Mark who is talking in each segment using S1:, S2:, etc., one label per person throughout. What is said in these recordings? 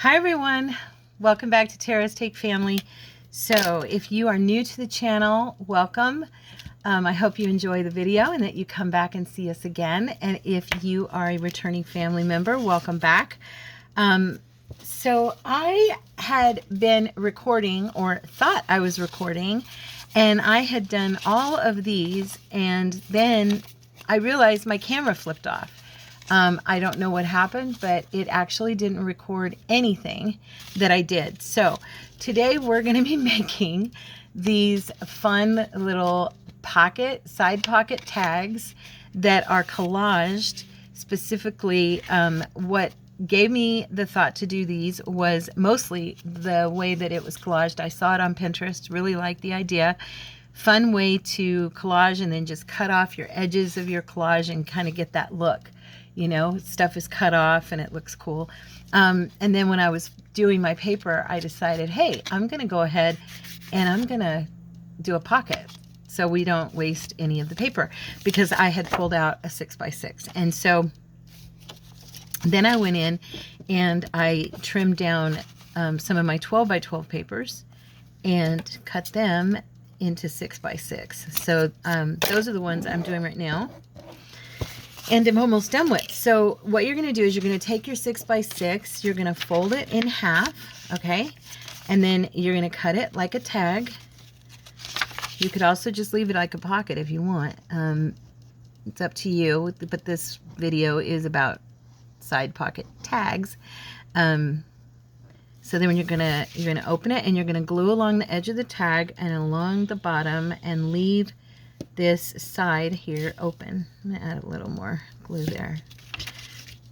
S1: Hi everyone, welcome back to Tara's Take Family. So if you are new to the channel, welcome. I hope you enjoy the video and that you come back and see us again. And if you are a returning family member, welcome back. So I had been recording, or thought I was recording, and I had done all of these, and then I realized my camera flipped off. I don't know what happened, but it actually didn't record anything that I did. So today we're going to be making these fun little side pocket tags that are collaged. Specifically, what gave me the thought to do these was mostly the way that it was collaged. I saw it on Pinterest, really liked the idea. Fun way to collage and then just cut off your edges of your collage and kind of get that look. You know, stuff is cut off and it looks cool. And then when I was doing my paper, I decided, hey, I'm going to go ahead and I'm going to do a pocket so we don't waste any of the paper, because I had pulled out a 6x6. And so then I went in and I trimmed down some of my 12x12 papers and cut them into 6x6. So those are the ones I'm doing right now. And I'm almost done with. So what you're going to do is you're going to take your 6x6, you're going to fold it in half, okay? And then you're going to cut it like a tag. You could also just leave it like a pocket if you want. It's up to you, but this video is about side pocket tags. So then you're gonna open it and you're gonna glue along the edge of the tag and along the bottom and leave this side here open. I'm gonna add a little more glue there.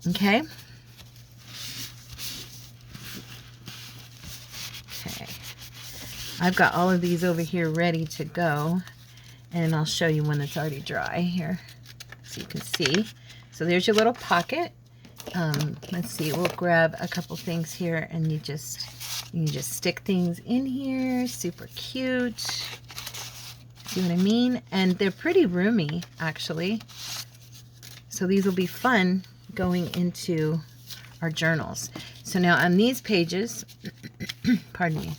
S1: Okay. Okay. I've got all of these over here ready to go, and I'll show you one that's already dry here so you can see. So there's your little pocket. Let's see, we'll grab a couple things here and you just stick things in here. Super cute. See what I mean? And they're pretty roomy, actually. So these will be fun going into our journals. So now on these pages, pardon me,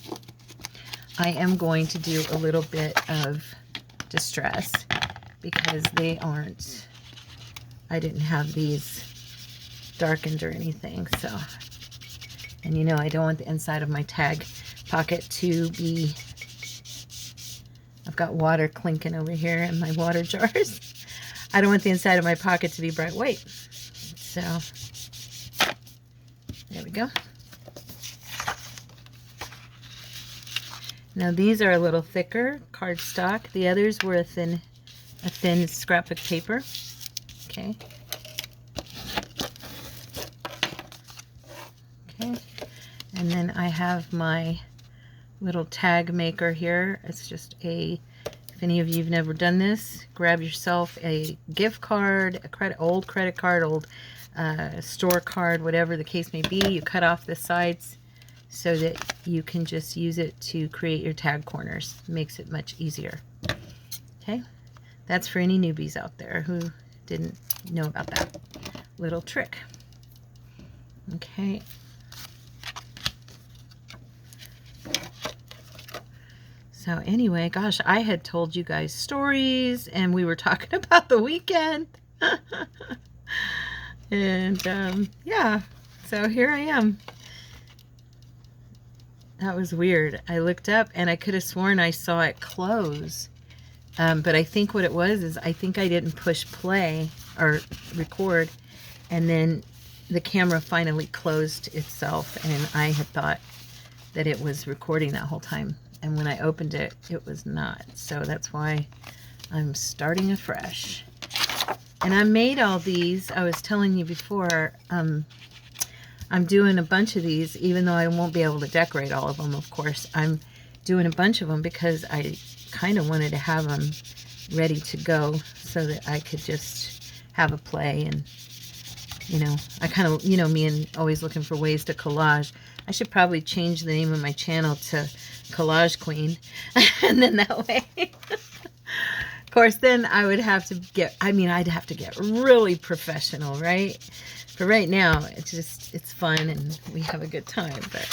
S1: I am going to do a little bit of distress because they aren't, I didn't have these darkened or anything. So, and you know, I don't want the inside of my tag pocket to be, I've got water clinking over here in my water jars. I don't want the inside of my pocket to be bright white. So, there we go. Now these are a little thicker cardstock. The others were a thin scrap of paper. Okay. Okay. And then I have my little tag maker here. It's just if any of you have never done this, grab yourself a gift card, old credit card, old store card, whatever the case may be. You cut off the sides so that you can just use it to create your tag corners. Makes it much easier. Okay, that's for any newbies out there who didn't know about that little trick. Okay. So anyway, gosh, I had told you guys stories and we were talking about the weekend. And yeah, so here I am. That was weird. I looked up and I could have sworn I saw it close. But I think what it was is I think I didn't push play or record, and then the camera finally closed itself and I had thought that it was recording that whole time. And when I opened it, it was not. So that's why I'm starting afresh. And I made all these, I was telling you before, I'm doing a bunch of these, even though I won't be able to decorate all of them, of course. I'm doing a bunch of them because I kind of wanted to have them ready to go so that I could just have a play. And, you know, I kind of, you know, me and always looking for ways to collage. I should probably change the name of my channel to Collage Queen. And then that way Of course, then I would have to get, I'd have to get really professional, right? For right now, it's fun and we have a good time, but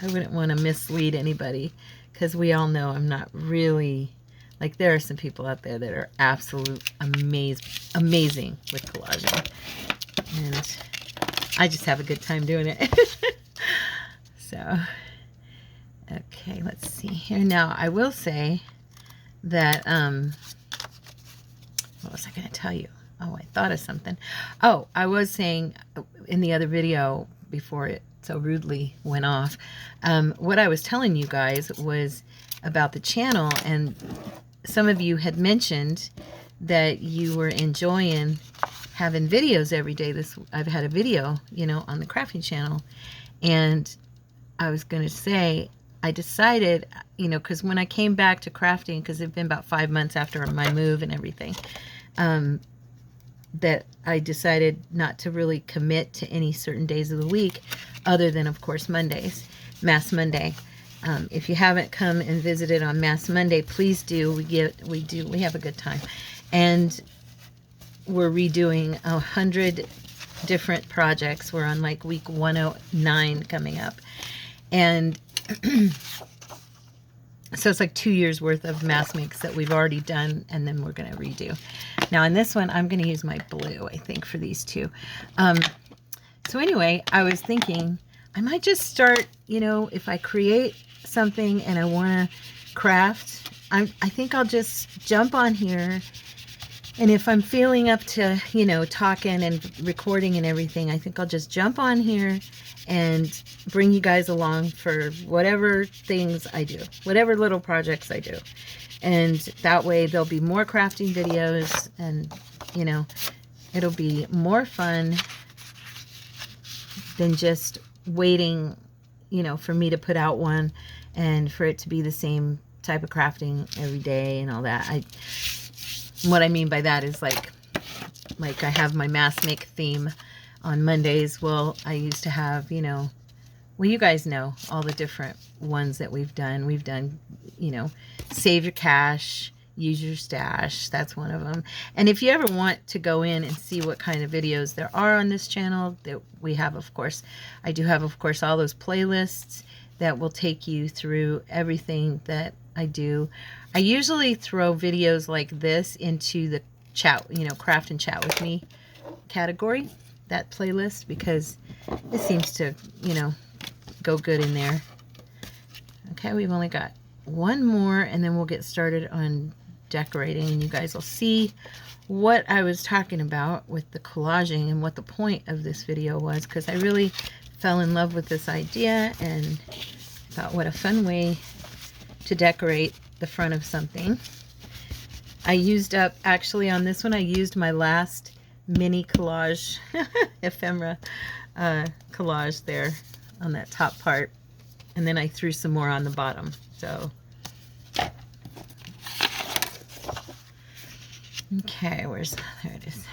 S1: I wouldn't want to mislead anybody, because we all know I'm not really, like, there are some people out there that are amazing with collaging, and I just have a good time doing it. So, okay, let's see here. Now, I will say that, what was I going to tell you? Oh, I thought of something. Oh, I was saying in the other video before it so rudely went off, what I was telling you guys was about the channel, and some of you had mentioned that you were enjoying having videos every day. I've had a video, you know, on the crafting channel, and I was going to say, I decided, you know, because when I came back to crafting, because it's been about 5 months after my move and everything, that I decided not to really commit to any certain days of the week, other than, of course, Mondays, Mass Monday. If you haven't come and visited on Mass Monday, please do. We have a good time, and we're redoing 100 different projects. We're on like week 109 coming up, and so it's like 2 years worth of mass makes that we've already done, and then we're going to redo. Now in this one, I'm going to use my blue, I think, for these two. So anyway, I was thinking I might just start, you know, if I create something and I want to craft, I think I'll just jump on here, and if I'm feeling up to, you know, talking and recording and everything, I think I'll just jump on here and bring you guys along for whatever things I do, whatever little projects I do. And that way there'll be more crafting videos, and, you know, it'll be more fun than just waiting, you know, for me to put out one and for it to be the same type of crafting every day and all that. What I mean by that is like I have my mass make theme on Mondays. Well, I used to have, you know, well, you guys know all the different ones that we've done. We've done, you know, Save Your Cash, Use Your Stash. That's one of them. And if you ever want to go in and see what kind of videos there are on this channel, that we have, of course, I do have, of course, all those playlists that will take you through everything that I do. I usually throw videos like this into the chat, you know, craft and chat with me category, that playlist, because it seems to, you know, go good in there. Okay, we've only got one more, and then we'll get started on decorating, and you guys will see what I was talking about with the collaging and what the point of this video was, because I really fell in love with this idea and thought, what a fun way to decorate the front of something. I used up, actually on this one, I used my last mini collage, ephemera collage there on that top part, and then I threw some more on the bottom. So, okay, there it is.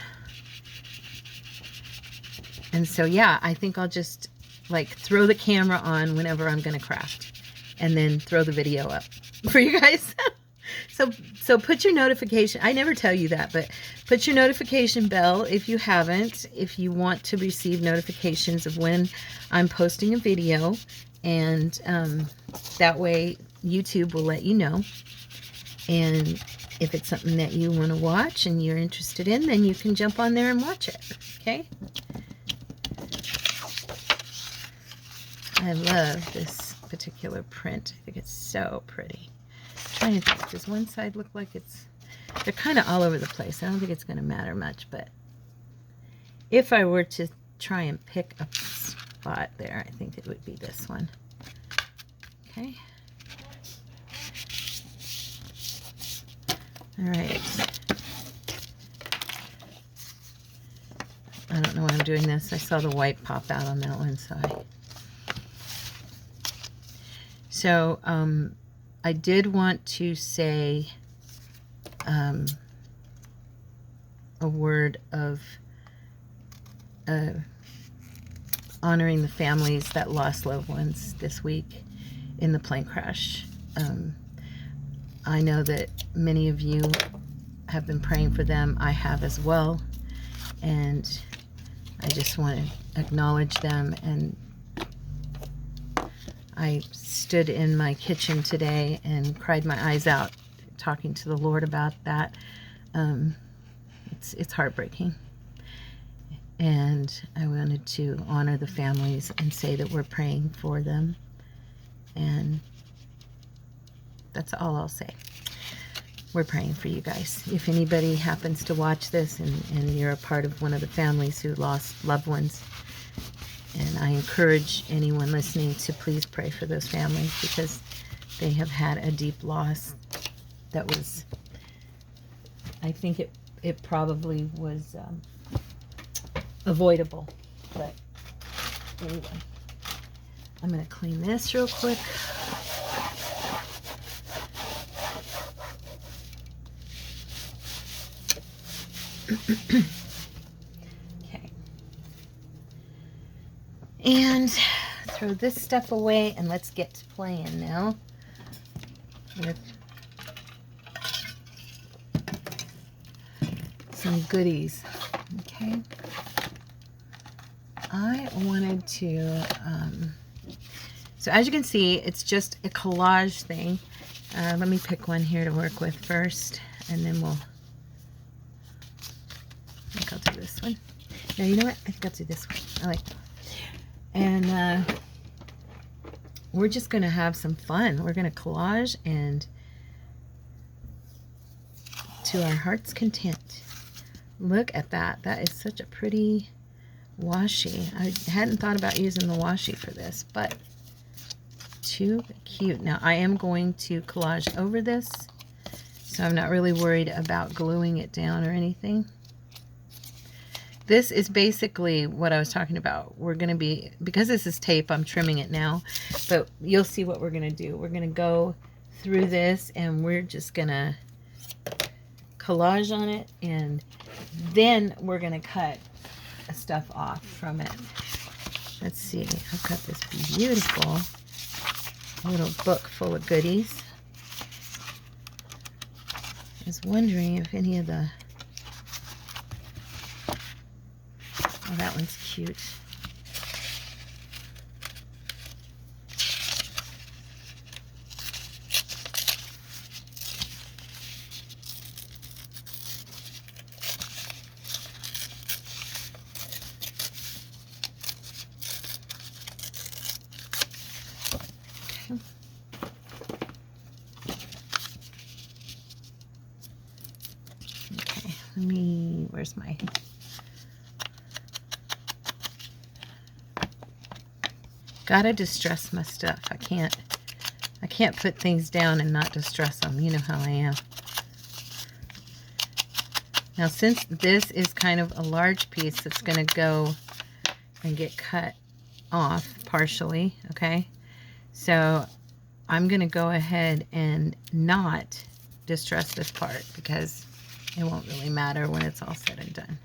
S1: And so, yeah, I think I'll just like throw the camera on whenever I'm going to craft, and then throw the video up for you guys. So put your notification, I never tell you that, but put your notification bell if you haven't, if you want to receive notifications of when I'm posting a video, and that way YouTube will let you know. And if it's something that you want to watch and you're interested in, then you can jump on there and watch it. Okay? I love this particular print. I think it's so pretty. I'm trying to think, does one side look like it's... They're kind of all over the place. I don't think it's going to matter much, but if I were to try and pick a spot there, I think it would be this one. Okay. All right. I don't know why I'm doing this. I saw the white pop out on that one, so I did want to say a word of honoring the families that lost loved ones this week in the plane crash. I know that many of you have been praying for them. I have as well. And I just want to acknowledge them. And I stood in my kitchen today and cried my eyes out talking to the Lord about that. It's heartbreaking. And I wanted to honor the families and say that we're praying for them. And that's all I'll say. We're praying for you guys. If anybody happens to watch this and you're a part of one of the families who lost loved ones, and I encourage anyone listening to please pray for those families, because they have had a deep loss that was, I think it probably was avoidable. But anyway, I'm going to clean this real quick. Okay. And throw this stuff away, and let's get to playing now with some goodies. Okay. I wanted to, so as you can see, it's just a collage thing. Let me pick one here to work with first, and then I think I'll do this one. No, you know what? I think I'll do this one. I like that. And we're just going to have some fun. We're going to collage and to our heart's content. Look at that. That is such a pretty washi. I hadn't thought about using the washi for this, but too cute. Now I am going to collage over this, so I'm not really worried about gluing it down or anything. This is basically what I was talking about. We're going to be, because this is tape, I'm trimming it now, but you'll see what we're going to do. We're going to go through this, and we're just going to collage on it, and then we're going to cut stuff off from it. Let's see. I've got this beautiful little book full of goodies. I was wondering if any of the... Oh, that one's cute. Okay, where's my... Gotta distress my stuff. I can't put things down and not distress them. You know how I am. Now, since this is kind of a large piece that's going to go and get cut off partially, okay? So I'm going to go ahead and not distress this part, because it won't really matter when it's all said and done.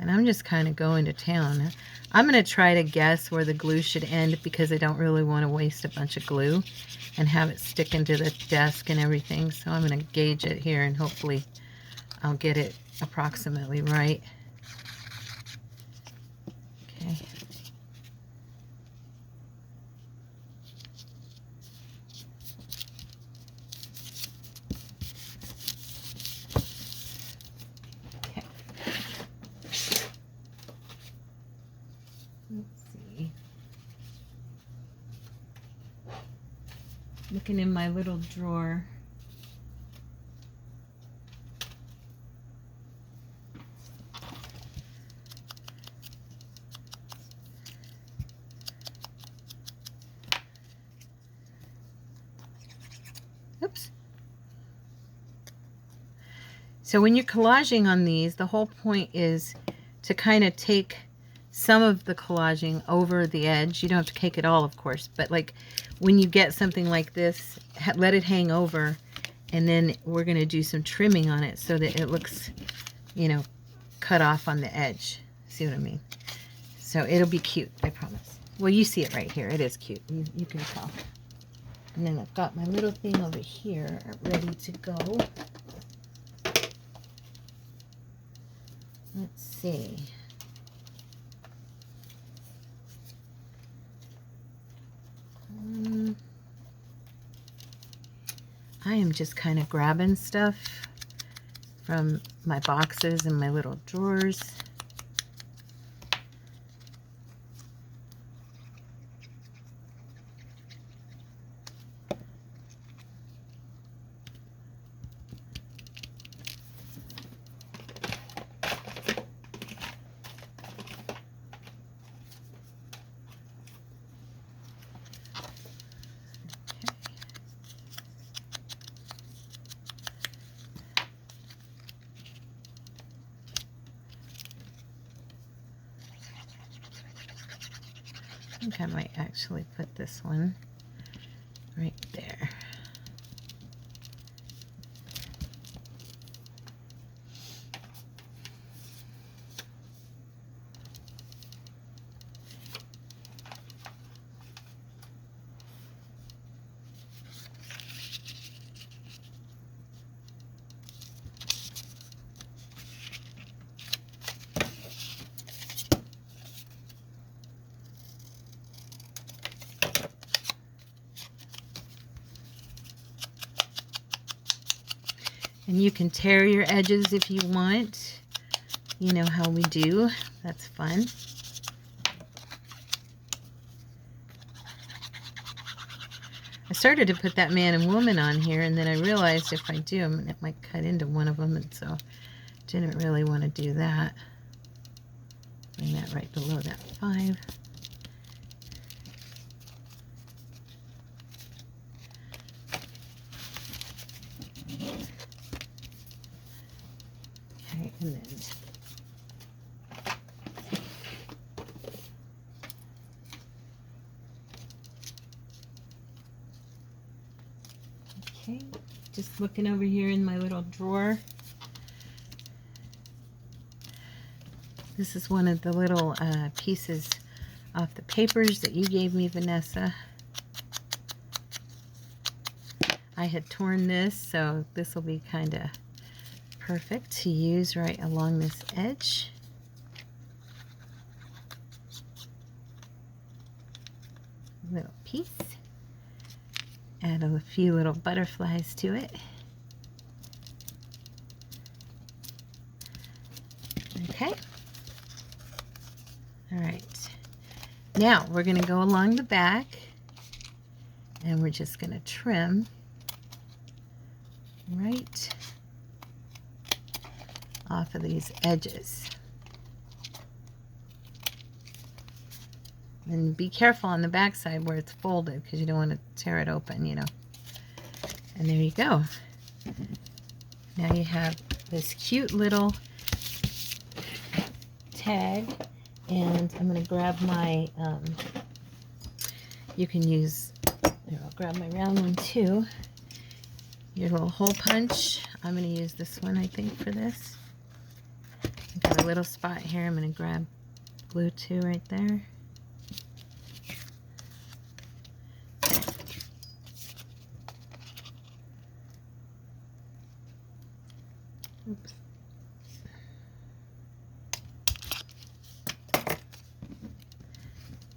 S1: And I'm just kind of going to town. I'm going to try to guess where the glue should end, because I don't really want to waste a bunch of glue and have it stick into the desk and everything. So I'm going to gauge it here, and hopefully I'll get it approximately right. Okay. Looking in my little drawer. Oops. So when you're collaging on these, the whole point is to kind of take some of the collaging over the edge. You don't have to cake it all, of course, but like when you get something like this, let it hang over, and then we're going to do some trimming on it so that it looks, you know, cut off on the edge. See what I mean? So it'll be cute, I promise. Well, you see it right here. It is cute. You can tell. And then I've got my little thing over here ready to go. Let's see. I am just kind of grabbing stuff from my boxes and my little drawers. I think I might actually put this one right there. And you can tear your edges if you want. You know how we do. That's fun. I started to put that man and woman on here, and then I realized if I do, it might cut into one of them, and so didn't really want to do that. Bring that right below that 5. Okay, and then okay, just looking over here in my little drawer. This is one of the little pieces off the papers that you gave me, Vanessa. I had torn this, so this will be kind of perfect to use right along this edge. Little piece. Add a few little butterflies to it. Okay. All right. Now we're going to go along the back, and we're just going to trim right off of these edges. And be careful on the back side where it's folded, because you don't want to tear it open, you know. And there you go. Now you have this cute little tag, and I'm going to grab my, you can use, here, I'll grab my round one too. Your little hole punch. I'm going to use this one, I think, for this. I've got a little spot here. I'm going to grab glue too right there. Oops.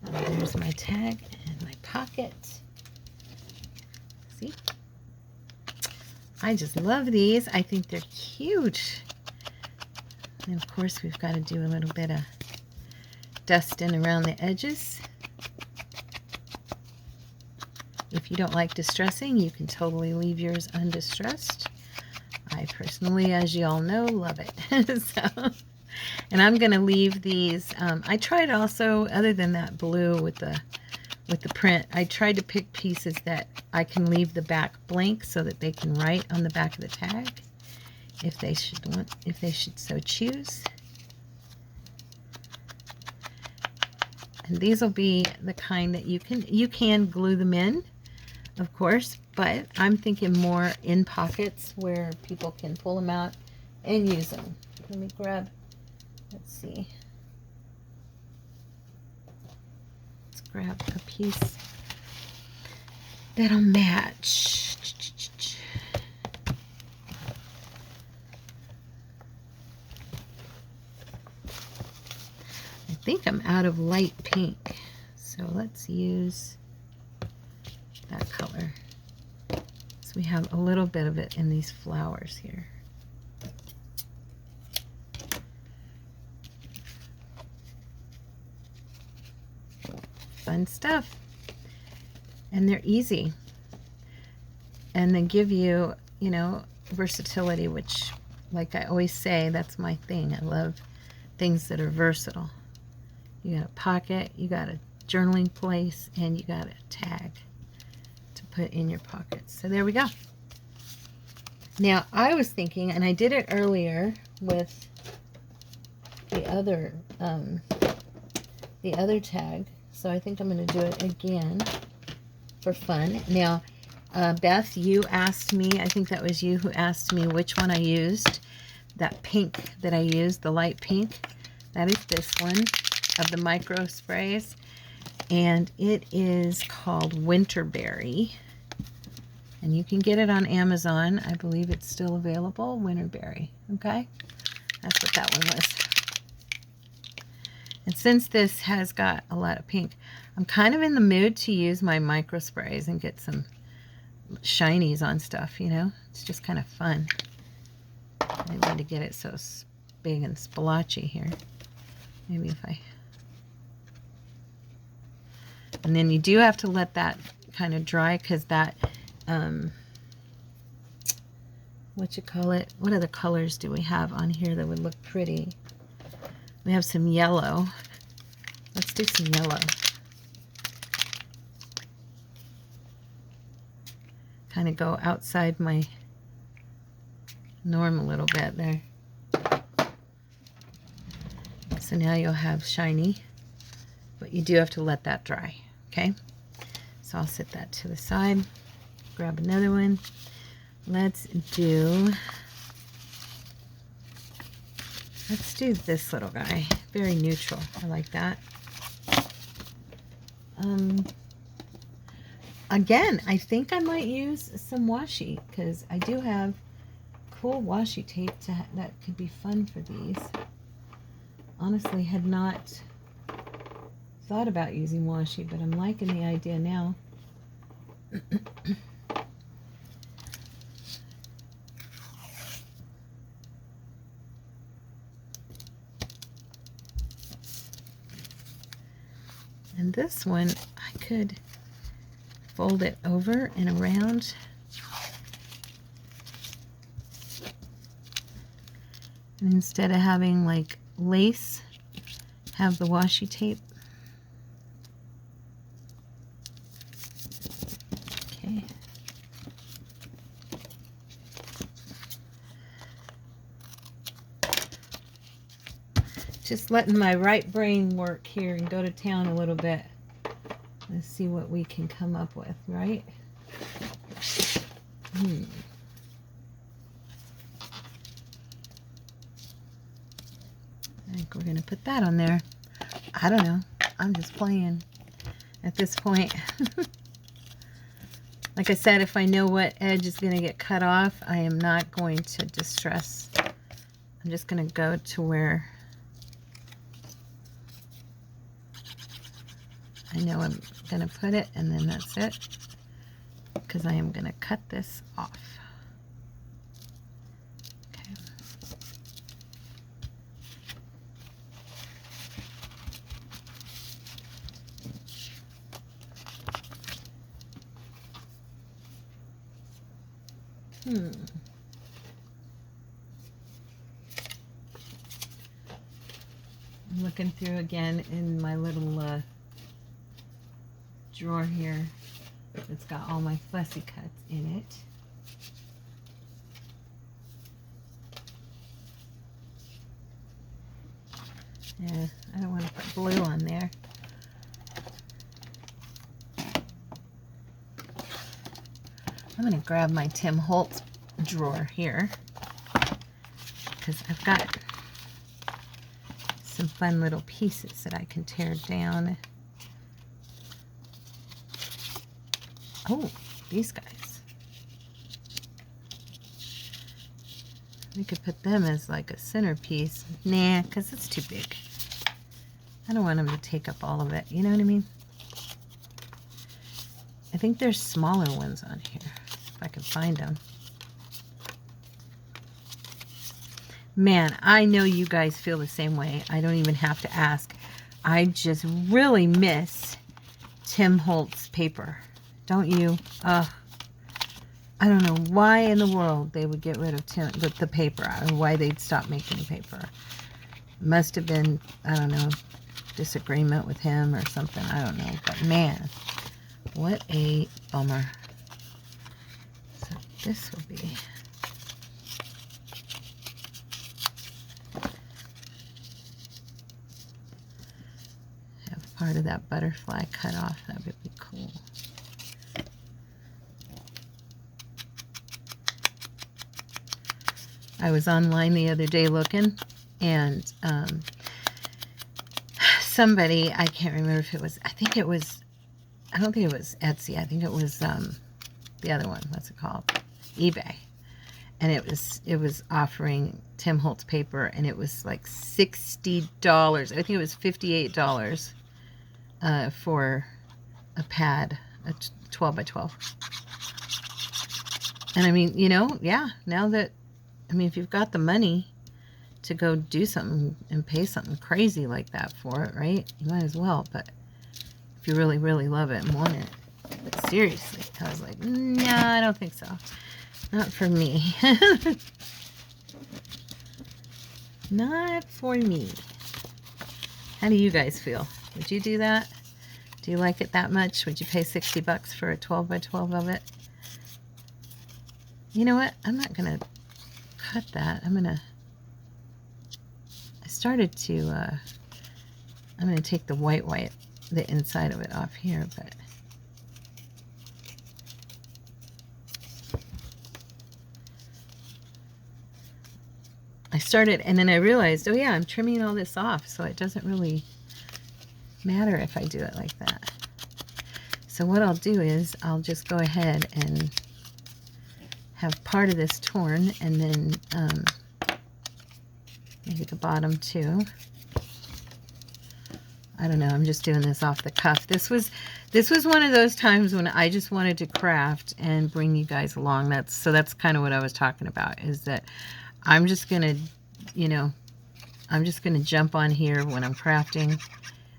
S1: And there's my tag and my pocket. See? I just love these. I think they're cute. And of course, we've got to do a little bit of dusting around the edges. If you don't like distressing, you can totally leave yours undistressed. I personally, as you all know, love it. And I'm going to leave these. I tried also, other than that blue with the print, I tried to pick pieces that I can leave the back blank so that they can write on the back of the tag if they should so choose. And these will be the kind that you can glue them in, of course, but I'm thinking more in pockets where people can pull them out and use them. Let me grab, let's see. Let's grab a piece. that'll match. I think I'm out of light pink, so let's use that color. So we have a little bit of it in these flowers here. Fun stuff. And they're easy. And they give you, you know, versatility, which, like I always say, that's my thing. I love things that are versatile. You got a pocket, you got a journaling place, and you got a tag to put in your pockets. So there we go. Now I was thinking, and I did it earlier with the other tag, so I think I'm going to do it again for fun. Now Beth, you asked me, I think that was you who asked me which one I used. That pink that I used, the light pink, that is this one of the micro sprays, and it is called Winterberry, and you can get it on Amazon. I believe it's still available. Winterberry. Okay, that's what that one was. And since this has got a lot of pink, I'm kind of in the mood to use my micro sprays and get some shinies on stuff, you know. It's just kind of fun. I need to get it so big and splotchy here. Maybe if I... And then you do have to let that kind of dry, because that, what you call it? What other colors do we have on here that would look pretty? We have some yellow. Let's do some yellow. Kind of go outside my norm a little bit there. So now you'll have shiny, but you do have to let that dry, okay? So I'll set that to the side, grab another one. Let's do this little guy. Very neutral. I like that. Again, I think I might use some washi, because I do have cool washi tape that could be fun for these. Honestly, had not thought about using washi, but I'm liking the idea now. And this one, I could fold it over and around. And instead of having like lace, have the washi tape. Okay. Just letting my right brain work here and go to town a little bit. Let's see what we can come up with, right? I think we're going to put that on there. I don't know. I'm just playing at this point. Like I said, if I know what edge is going to get cut off, I am not going to distress. I'm just going to go to where I know I'm going to put it, and then that's it, because I am going to cut this off. Okay. I'm looking through again in my little drawer here. It's got all my fussy cuts in it. Yeah, I don't want to put blue on there. I'm going to grab my Tim Holtz drawer here, because I've got some fun little pieces that I can tear down. Oh, these guys. We could put them as like a centerpiece. Nah, because it's too big. I don't want them to take up all of it. You know what I mean? I think there's smaller ones on here, if I can find them. Man, I know you guys feel the same way. I don't even have to ask. I just really miss Tim Holtz paper. Don't you? I don't know why in the world they would get rid of the paper, or why they'd stop making paper. Must have been, I don't know, disagreement with him or something. I don't know. But man, what a bummer. So this will be... have part of that butterfly cut off. That would be cool. I was online the other day looking, and somebody, I can't remember if it was, I don't think it was Etsy, I think it was the other one, what's it called? eBay. And it was offering Tim Holtz paper, and it was like $60. I think it was $58 for a pad, a 12 by 12. And I mean, you know, yeah, now that, I mean, if you've got the money to go do something and pay something crazy like that for it, right? You might as well. But if you really, really love it and want it. But seriously, I was like, nah, I don't think so. Not for me. Not for me. How do you guys feel? Would you do that? Do you like it that much? Would you pay $60 for a 12 by 12 of it? You know what? I'm not going to cut that. I'm going to take the white, the inside of it off here, but I started, and then I realized, oh yeah, I'm trimming all this off, so it doesn't really matter if I do it like that. So what I'll do is I'll just go ahead and have part of this torn, and then maybe the bottom too. I don't know, I'm just doing this off the cuff. This was one of those times when I just wanted to craft and bring you guys along. That's kind of what I was talking about, is that I'm just gonna, you know, I'm just gonna jump on here when I'm crafting.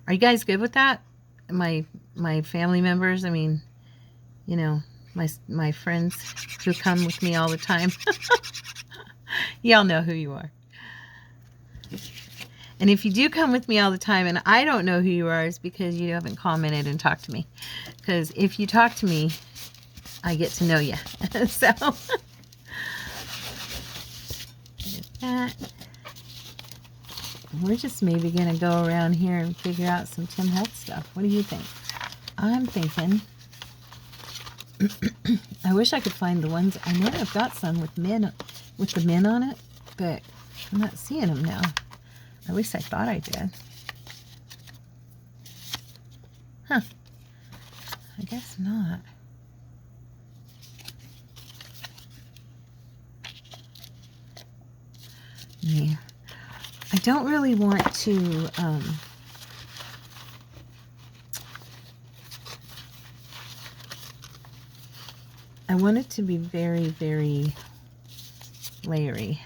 S1: Are you guys good with that? My family members, I mean, you know, my friends who come with me all the time. Y'all know who you are. And if you do come with me all the time and I don't know who you are, it's because you haven't commented and talked to me. Because if you talk to me, I get to know you. So, that. We're just maybe going to go around here and figure out some Tim Holtz stuff. What do you think? I'm thinking, I wish I could find the ones, I know I've got some with the men on it, but I'm not seeing them now. At least I thought I did. Huh. I guess not. Yeah. I don't really want to, I want it to be very, very layery.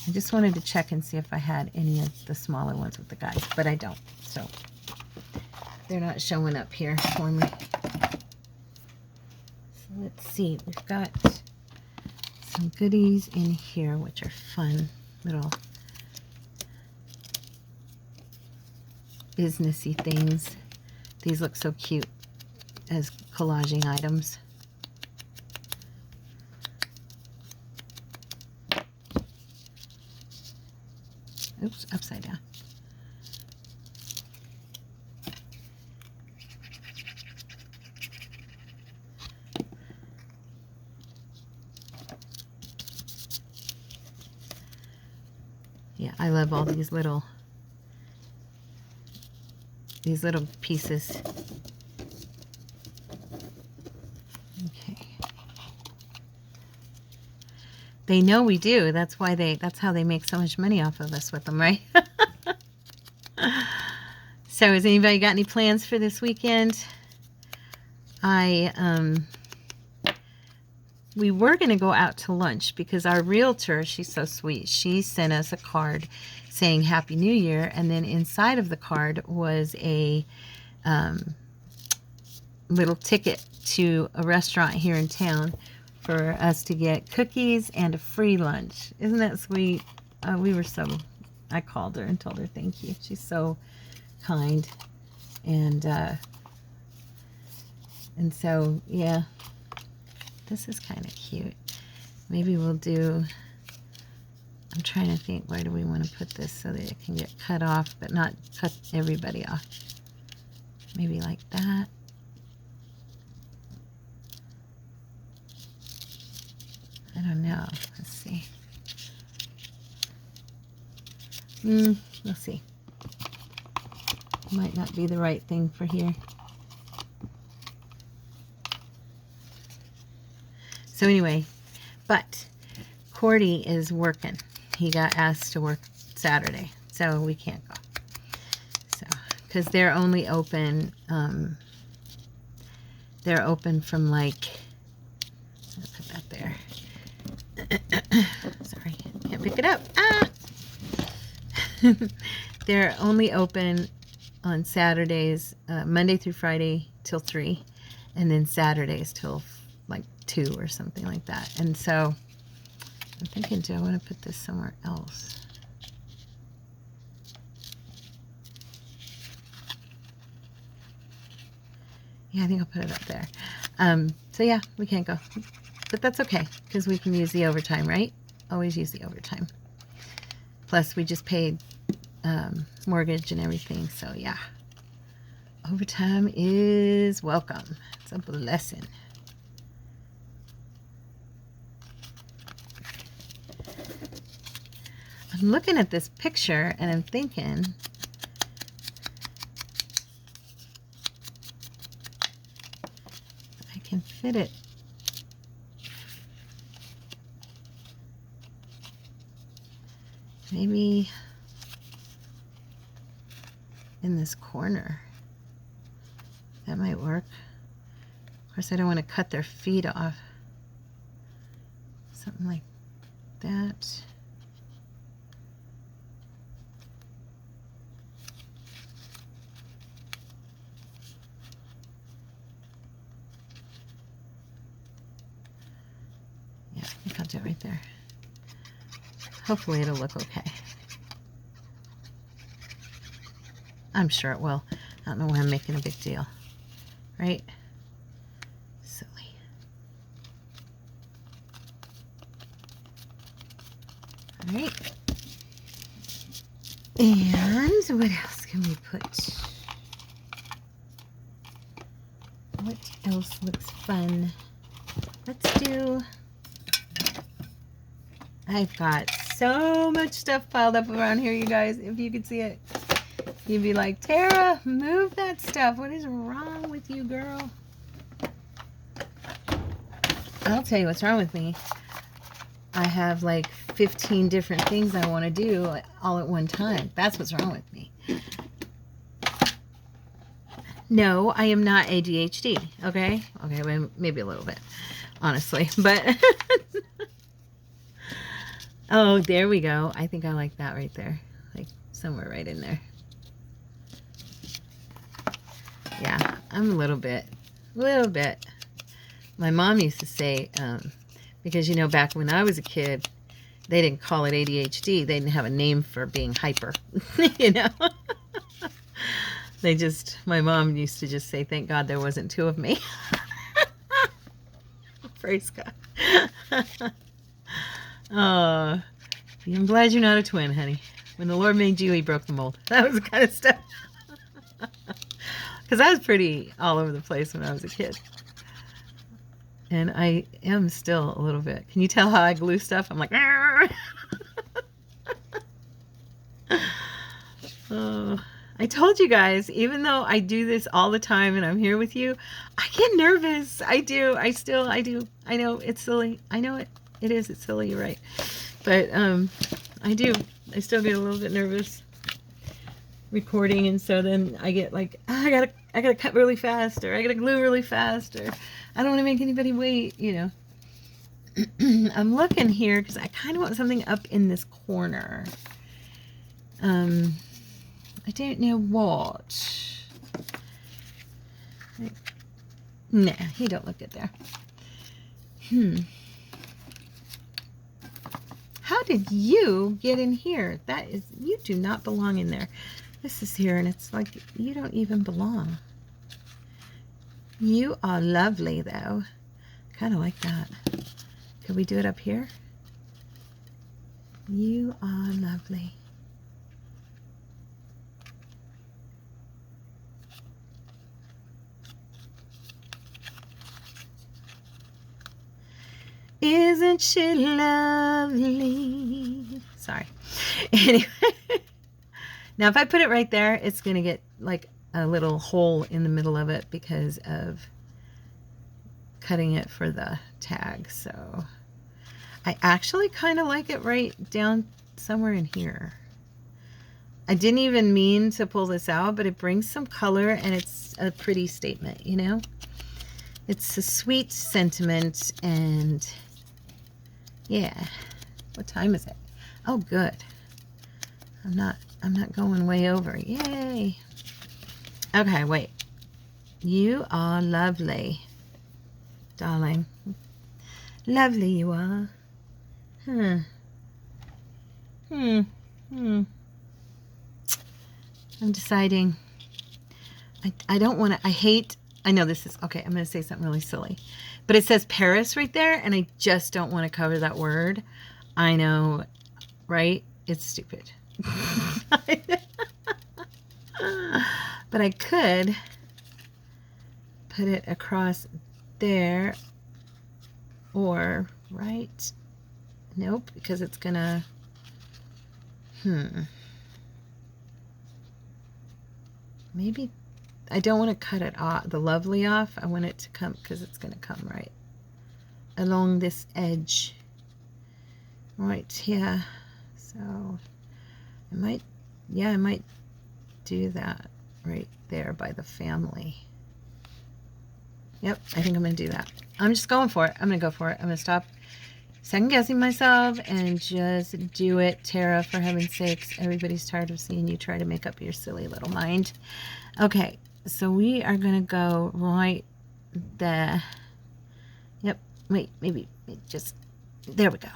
S1: I just wanted to check and see if I had any of the smaller ones with the guys, but I don't, so they're not showing up here for me. So let's see, we've got some goodies in here, which are fun little businessy things. These look so cute as collaging items. Oops, upside down. Yeah, I love all these little these little pieces. Okay. They know we do. That's how they make so much money off of us with them, right? So has anybody got any plans for this weekend? We were going to go out to lunch because our realtor, she's so sweet, she sent us a card saying Happy New Year, and then inside of the card was a little ticket to a restaurant here in town for us to get cookies and a free lunch. Isn't that sweet? I called her and told her thank you. She's so kind. And so, yeah, this is kind of cute. Maybe we'll do, I'm trying to think, where do we want to put this so that it can get cut off, but not cut everybody off. Maybe like that. I don't know. Let's see. We'll see. Might not be the right thing for here. So anyway, but Cordy is working. He got asked to work Saturday, so we can't go. So, because they're only open, they're open from like, I'll put that there. Sorry, can't pick it up. Ah! They're only open on Saturdays, Monday through Friday till 3, and then Saturdays till like 2 or something like that. And so I'm thinking, do I want to put this somewhere else? Yeah, I think I'll put it up there. So yeah, we can't go, but that's okay because we can use the overtime, right? Always use the overtime. Plus we just paid mortgage and everything, so yeah, overtime is welcome. It's a blessing. I'm looking at this picture and I'm thinking, I can fit it. Maybe in this corner. That might work. Of course, I don't want to cut their feet off. Something like that. Yeah, I think I'll do it right there. Hopefully it'll look okay. I'm sure it will. I don't know why I'm making a big deal. Right? Silly. Alright. And what else can we put? What else looks fun? Let's do... I've got so much stuff piled up around here, you guys. If you could see it, you'd be like, Tara, move that stuff. What is wrong with you, girl? I'll tell you what's wrong with me. I have like 15 different things I want to do all at one time. That's what's wrong with me. No, I am not ADHD, okay? Okay, well, maybe a little bit, honestly, but... Oh, there we go. I think I like that right there. Like somewhere right in there. Yeah, I'm a little bit. My mom used to say, because, you know, back when I was a kid, they didn't call it ADHD. They didn't have a name for being hyper, you know. My mom used to just say, thank God there wasn't 2 of me. Praise God. Oh, I'm glad you're not a twin, honey. When the Lord made you, he broke the mold. That was the kind of stuff. Because I was pretty all over the place when I was a kid. And I am still a little bit. Can you tell how I glue stuff? I'm like, oh, I told you guys, even though I do this all the time and I'm here with you, I get nervous. I do. I do. I know it's silly. I know it. It is. It's silly. You're right. But I do. I still get a little bit nervous recording, and so then I get like, oh, I gotta cut really fast, or I gotta glue really fast, or I don't want to make anybody wait, you know. I'm looking here because I kind of want something up in this corner. I don't know what. Nah, he don't look good there. How did you get in here? That is, you do not belong in there. This is here, and it's like you don't even belong. You are lovely, though. Kind of like that. Could we do it up here? You are lovely. Isn't she lovely? Sorry. Anyway. Now, if I put it right there, it's going to get like a little hole in the middle of it because of cutting it for the tag. So I actually kind of like it right down somewhere in here. I didn't even mean to pull this out, but it brings some color and it's a pretty statement, you know? It's a sweet sentiment, and yeah. What time is it? Oh, good. I'm not going way over. Yay. Okay, wait. You are lovely, darling. Lovely you are. I'm deciding. I don't want to, I know this is, okay, I'm going to say something really silly. But it says Paris right there, and I just don't want to cover that word. I know, right? It's stupid. But I could put it across there, or right. Nope, because it's gonna maybe I don't want to cut it off, the lovely off. I want it to come, because it's gonna come right along this edge right here. So I might do that right there by the family. Yep, I think I'm going to do that. I'm just going for it. I'm going to go for it. I'm going to stop second guessing myself and just do it. Tara, for heaven's sakes, everybody's tired of seeing you try to make up your silly little mind. Okay, so we are going to go right there. Yep, wait, maybe just, there we go.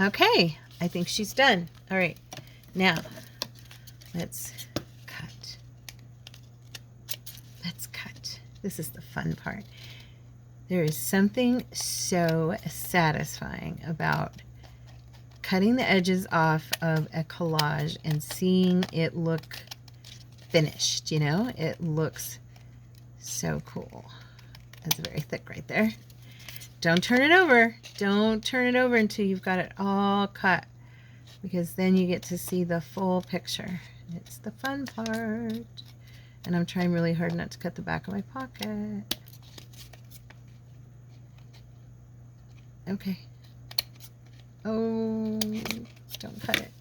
S1: Okay, I think she's done. All right, now let's cut. Let's cut. This is the fun part. There is something so satisfying about cutting the edges off of a collage and seeing it look finished, you know? It looks so cool. That's very thick right there. Don't turn it over. Don't turn it over until you've got it all cut, because then you get to see the full picture. It's the fun part. And I'm trying really hard not to cut the back of my pocket. Okay. Oh, don't cut it.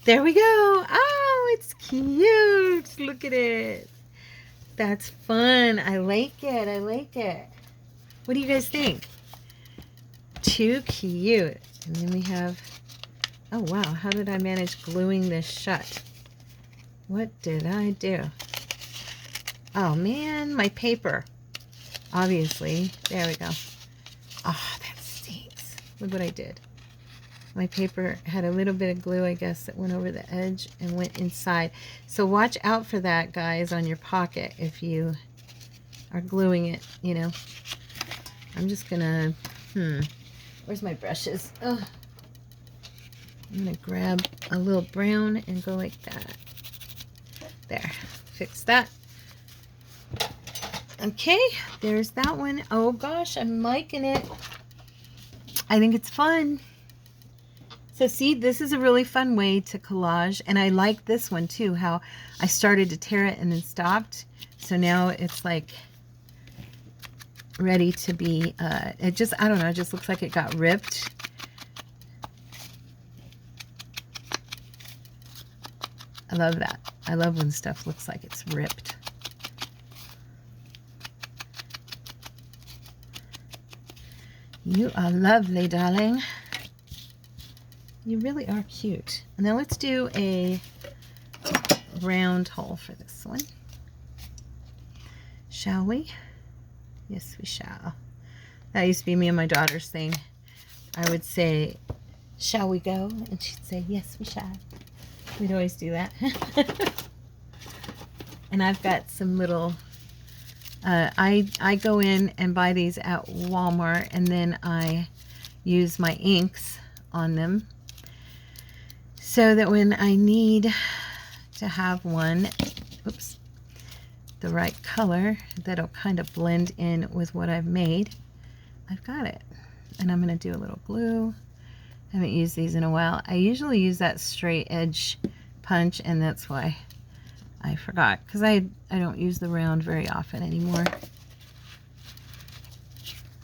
S1: There we go. Oh, it's cute. Look at it. That's fun. I like it. I like it. What do you guys think? Too cute. And then we have, oh wow, how did I manage gluing this shut? What did I do? Oh man, my paper. Obviously. There we go. Oh, that stinks. Look what I did. My paper had a little bit of glue, I guess, that went over the edge and went inside. So watch out for that, guys, on your pocket if you are gluing it, you know. I'm just gonna, where's my brushes? Oh, I'm gonna grab a little brown and go like that. There, fix that. Okay, there's that one. Oh gosh, I'm liking it. I think it's fun. So see, this is a really fun way to collage, and I like this one too, how I started to tear it and then stopped. So now it's like ready to be, it just, I don't know, it just looks like it got ripped. I love that. I love when stuff looks like it's ripped. You are lovely, darling. You really are cute. And then let's do a round hole for this one. Shall we? Yes, we shall. That used to be me and my daughter's thing. I would say, shall we go? And she'd say, yes, we shall. We'd always do that. And I've got some little, I go in and buy these at Walmart, and then I use my inks on them so that when I need to have one, oops, the right color that'll kind of blend in with what I've made, I've got it. And I'm going to do a little glue. I haven't used these in a while. I usually use that straight edge punch, and that's why I forgot, because I don't use the round very often anymore.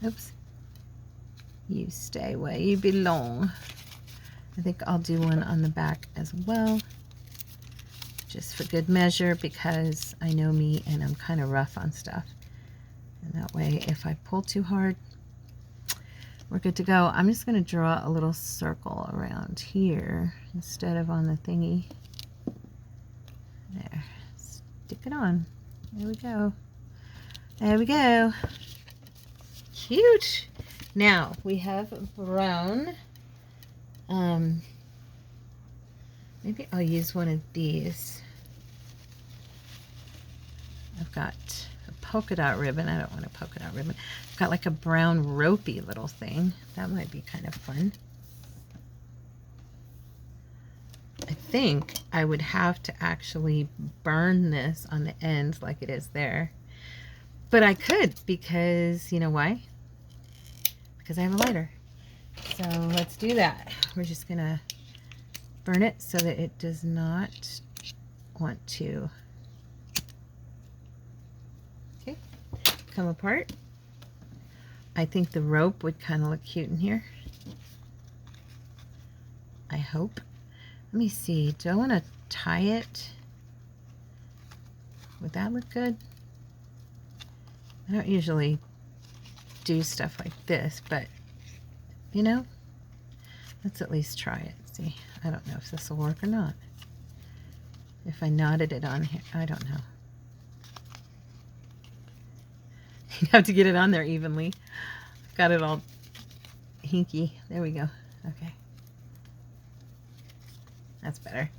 S1: Oops. You stay where you belong. I think I'll do one on the back as well, just for good measure, because I know me and I'm kind of rough on stuff. And that way, if I pull too hard, we're good to go. I'm just going to draw a little circle around here instead of on the thingy. There. Stick it on. There we go. There we go. Cute. Now we have brown. Maybe I'll use one of these. I've got a polka dot ribbon. I don't want a polka dot ribbon. I've got like a brown ropey little thing. That might be kind of fun. I think I would have to actually burn this on the ends like it is there. But I could, because, you know why? Because I have a lighter. So let's do that. We're just going to burn it so that it does not want to, okay, come apart. I think the rope would kind of look cute in here. I hope. Let me see. Do I want to tie it? Would that look good? I don't usually do stuff like this, but you know, let's at least try it. See, I don't know if this will work or not. If I knotted it on here, I don't know. You have to get it on there evenly. Got it all hinky. There we go. Okay. That's better.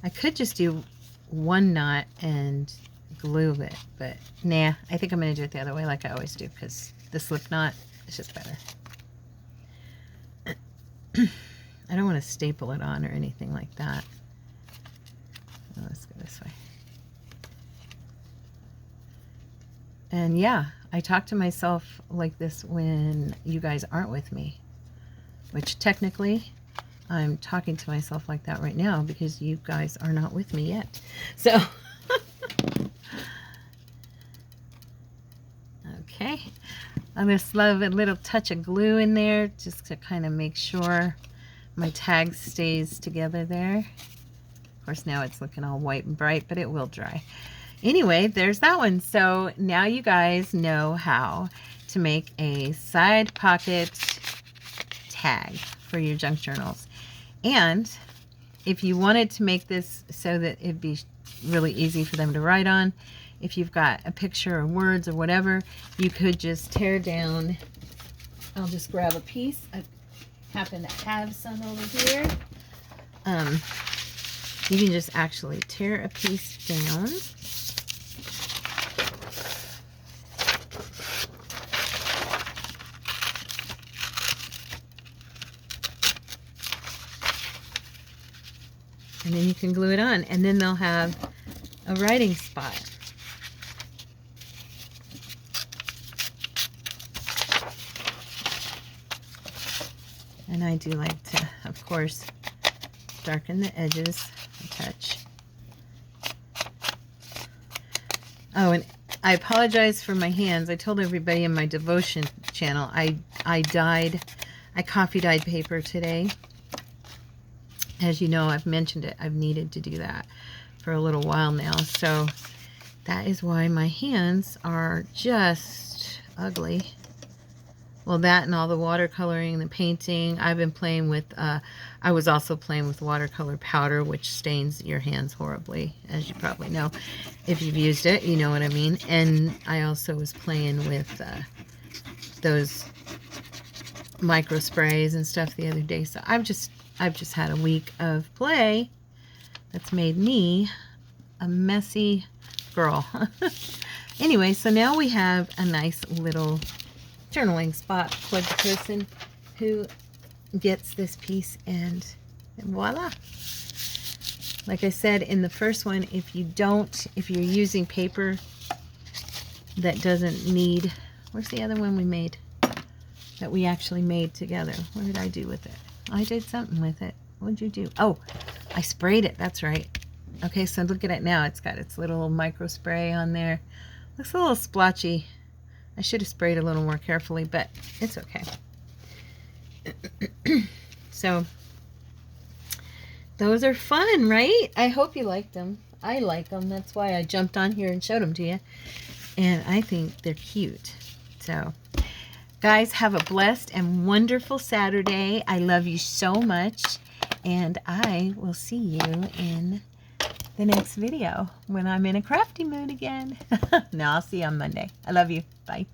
S1: I could just do one knot and glue it, but nah, I think I'm going to do it the other way like I always do, because the slip knot is just better. I don't want to staple it on or anything like that. So let's go this way. And yeah, I talk to myself like this when you guys aren't with me, which technically I'm talking to myself like that right now because you guys are not with me yet. So, okay. I just love a little touch of glue in there just to kind of make sure my tag stays together there. Of course, now it's looking all white and bright, but it will dry. Anyway, there's that one. So now you guys know how to make a side pocket tag for your junk journals. And if you wanted to make this so that it'd be really easy for them to write on, if you've got a picture or words or whatever, you could just tear down. I'll just grab a piece. I happen to have some over here. You can just actually tear a piece down. And then you can glue it on, and then they'll have a writing spot. And I do like to, of course, darken the edges a touch. Oh, and I apologize for my hands. I told everybody in my devotion channel I coffee dyed paper today. As you know, I've mentioned it. I've needed to do that for a little while now. So that is why my hands are just ugly. Well, that and all the watercoloring, the painting. I've been playing with, I was also playing with watercolor powder, which stains your hands horribly, as you probably know. If you've used it, you know what I mean. And I also was playing with those micro sprays and stuff the other day. So I've just had a week of play that's made me a messy girl. Anyway, so now we have a nice little journaling spot for the person who gets this piece, and voila. Like I said in the first one, if you're using paper that doesn't need, where's the other one we made that we actually made together? What did I do with it? I did something with it. What did you do? Oh, I sprayed it. That's right. Okay, so look at it now. It's got its little micro spray on there. Looks a little splotchy. I should have sprayed a little more carefully, but it's okay. So those are fun, right? I hope you liked them. I like them. That's why I jumped on here and showed them to you. And I think they're cute. So guys, have a blessed and wonderful Saturday. I love you so much. And I will see you in the next video when I'm in a crafty mood again. No, I'll see you on Monday. I love you. Bye.